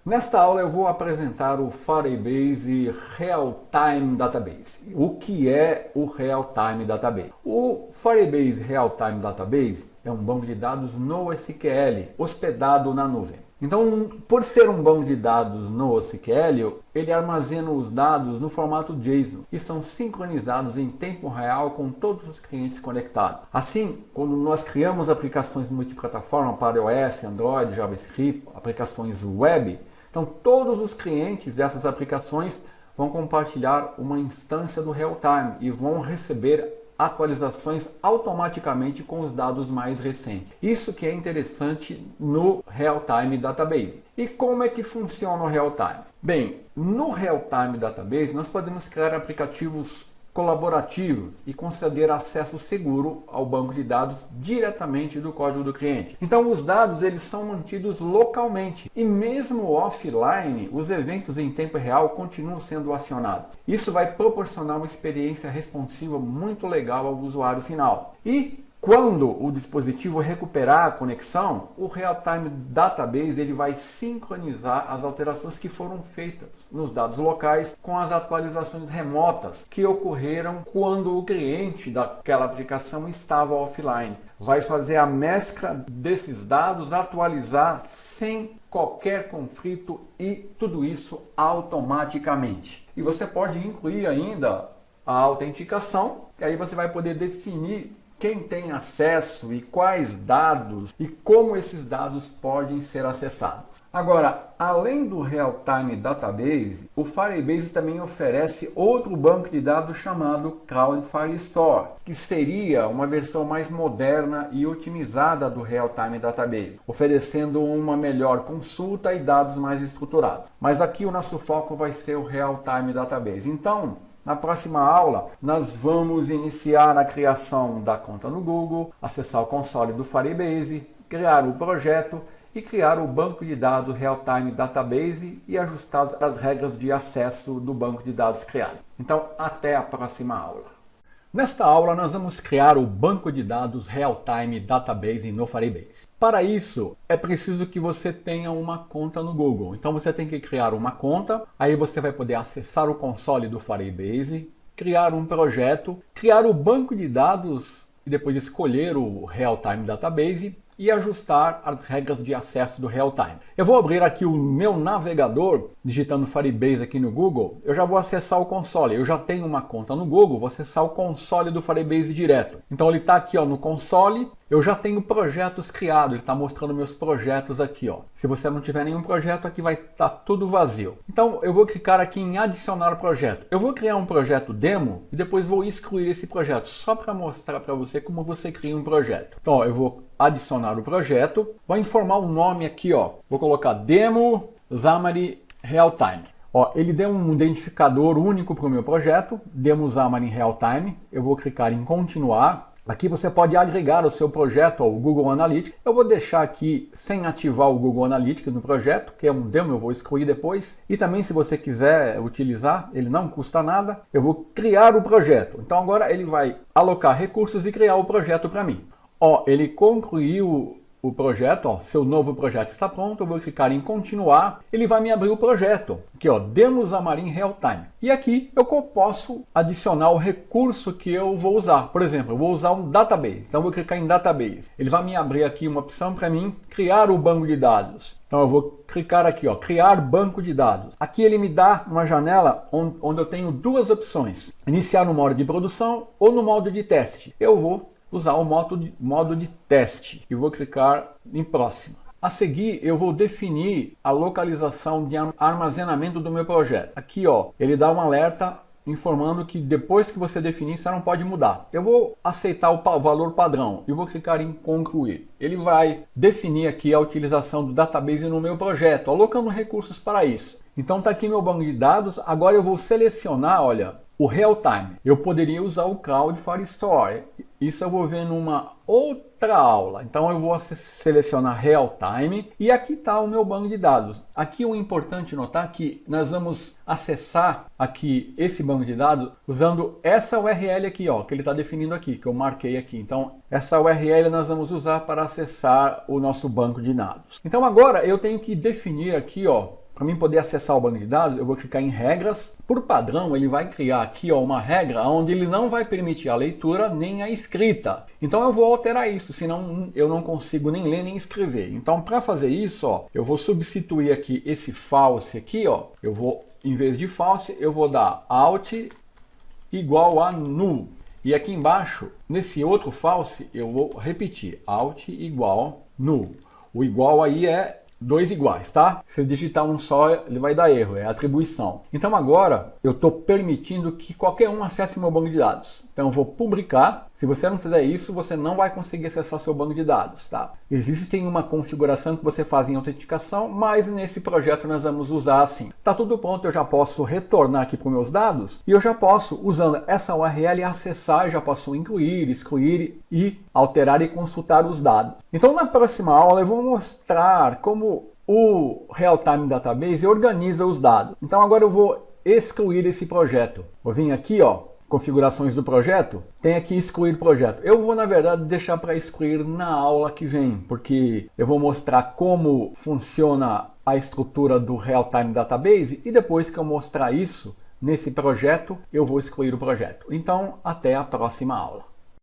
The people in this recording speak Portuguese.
Nesta aula eu vou apresentar o Firebase Real-Time Database. O que é o Real-Time Database? O Firebase Real-Time Database é um banco de dados NoSQL hospedado na nuvem. Então, por ser um banco de dados NoSQL, ele armazena os dados no formato JSON e são sincronizados em tempo real com todos os clientes conectados. Assim, quando nós criamos aplicações multiplataforma para iOS, Android, JavaScript, aplicações web, então todos os clientes dessas aplicações vão compartilhar uma instância do Real-Time e vão receber atualizações automaticamente com os dados mais recentes. Isso que é interessante no Real-Time Database. E como é que funciona o Real-Time? Bem, no Real-Time Database nós podemos criar aplicativos colaborativos e conceder acesso seguro ao banco de dados diretamente do código do cliente. Então os dados eles são mantidos localmente e mesmo offline os eventos em tempo real continuam sendo acionados. Isso vai proporcionar uma experiência responsiva muito legal ao usuário final. E quando o dispositivo recuperar a conexão, o Real-Time Database ele vai sincronizar as alterações que foram feitas nos dados locais com as atualizações remotas que ocorreram quando o cliente daquela aplicação estava offline. Vai fazer a mescla desses dados, atualizar sem qualquer conflito e tudo isso automaticamente. E você pode incluir ainda a autenticação, e aí você vai poder definir quem tem acesso e quais dados e como esses dados podem ser acessados. Agora, além do Real-Time Database, o Firebase também oferece outro banco de dados chamado Cloud Firestore, que seria uma versão mais moderna e otimizada do Real-Time Database, oferecendo uma melhor consulta e dados mais estruturados. Mas aqui o nosso foco vai ser o Real-Time Database. Então, na próxima aula, nós vamos iniciar a criação da conta no Google, acessar o console do Firebase, criar o projeto e criar o banco de dados Real-Time Database e ajustar as regras de acesso do banco de dados criado. Então, até a próxima aula. Nesta aula, nós vamos criar o banco de dados Real-Time Database no Firebase. Para isso, é preciso que você tenha uma conta no Google. Então, você tem que criar uma conta, aí você vai poder acessar o console do Firebase, criar um projeto, criar o banco de dados e depois escolher o Real-Time Database e ajustar as regras de acesso do Real-Time. Eu vou abrir aqui o meu navegador, digitando Firebase aqui no Google, eu já vou acessar o console. Eu já tenho uma conta no Google, vou acessar o console do Firebase direto. Então ele está aqui ó, no console, eu já tenho projetos criados, ele está mostrando meus projetos aqui. Ó. Se você não tiver nenhum projeto, aqui vai estar tudo vazio. Então eu vou clicar aqui em adicionar projeto. Eu vou criar um projeto demo e depois vou excluir esse projeto, só para mostrar para você como você cria um projeto. Então ó, eu vou adicionar o projeto, vou informar o nome aqui, ó. Vou colocar Demo Xamarin Real-Time. Ó, ele deu um identificador único para o meu projeto, Demo Xamarin Real-Time. Eu vou clicar em continuar. Aqui você pode agregar o seu projeto ao Google Analytics. Eu vou deixar aqui sem ativar o Google Analytics no projeto, que é um demo, eu vou excluir depois. E também se você quiser utilizar, ele não custa nada, eu vou criar o projeto. Então agora ele vai alocar recursos e criar o projeto para mim. Ó, ele concluiu o projeto, ó, seu novo projeto está pronto, eu vou clicar em continuar, ele vai me abrir o projeto, aqui ó, Demo Xamarin Real-Time. E aqui eu posso adicionar o recurso que eu vou usar. Por exemplo, eu vou usar um database, então eu vou clicar em database. Ele vai me abrir aqui uma opção para mim, criar o banco de dados. Então eu vou clicar aqui, ó, criar banco de dados. Aqui ele me dá uma janela onde eu tenho duas opções, iniciar no modo de produção ou no modo de teste. Eu vou usar o modo de teste e vou clicar em próximo. A seguir, eu vou definir a localização de armazenamento do meu projeto. Aqui, ó, ele dá um alerta informando que depois que você definir, você não pode mudar. Eu vou aceitar o valor padrão e vou clicar em concluir. Ele vai definir aqui a utilização do database no meu projeto, alocando recursos para isso. Então está aqui meu banco de dados. Agora eu vou selecionar, olha, o Real-Time. Eu poderia usar o Cloud Firestore. Isso eu vou ver numa outra aula. Então eu vou selecionar Real-Time e aqui está o meu banco de dados. Aqui o importante notar que nós vamos acessar aqui esse banco de dados usando essa URL aqui, ó, que ele está definindo aqui, que eu marquei aqui. Então essa URL nós vamos usar para acessar o nosso banco de dados. Então agora eu tenho que definir aqui, ó, para mim poder acessar o banco de dados, eu vou clicar em regras. Por padrão, ele vai criar aqui uma regra onde ele não vai permitir a leitura nem a escrita. Então eu vou alterar isso, senão eu não consigo nem ler nem escrever. Então para fazer isso, eu vou substituir aqui esse false aqui, eu vou, em vez de false, eu vou dar alt igual a null. E aqui embaixo, nesse outro false, eu vou repetir alt igual null. O igual aí é 2 iguais, tá? Se digitar um só, ele vai dar erro, é atribuição. Então agora, eu estou permitindo que qualquer um acesse meu banco de dados. Então eu vou publicar. Se você não fizer isso, você não vai conseguir acessar seu banco de dados, tá? Existe uma configuração que você faz em autenticação, mas nesse projeto nós vamos usar assim. Tá tudo pronto, eu já posso retornar aqui para os meus dados e eu já posso, usando essa URL, acessar, eu já posso incluir, excluir e alterar e consultar os dados. Então na próxima aula eu vou mostrar como o Real-Time Database organiza os dados. Então agora eu vou excluir esse projeto. Vou vir aqui, configurações do projeto, tem aqui excluir projeto. Eu vou, na verdade, deixar para excluir na aula que vem, porque eu vou mostrar como funciona a estrutura do Real-Time Database e depois que eu mostrar isso nesse projeto, eu vou excluir o projeto. Então, até a próxima aula.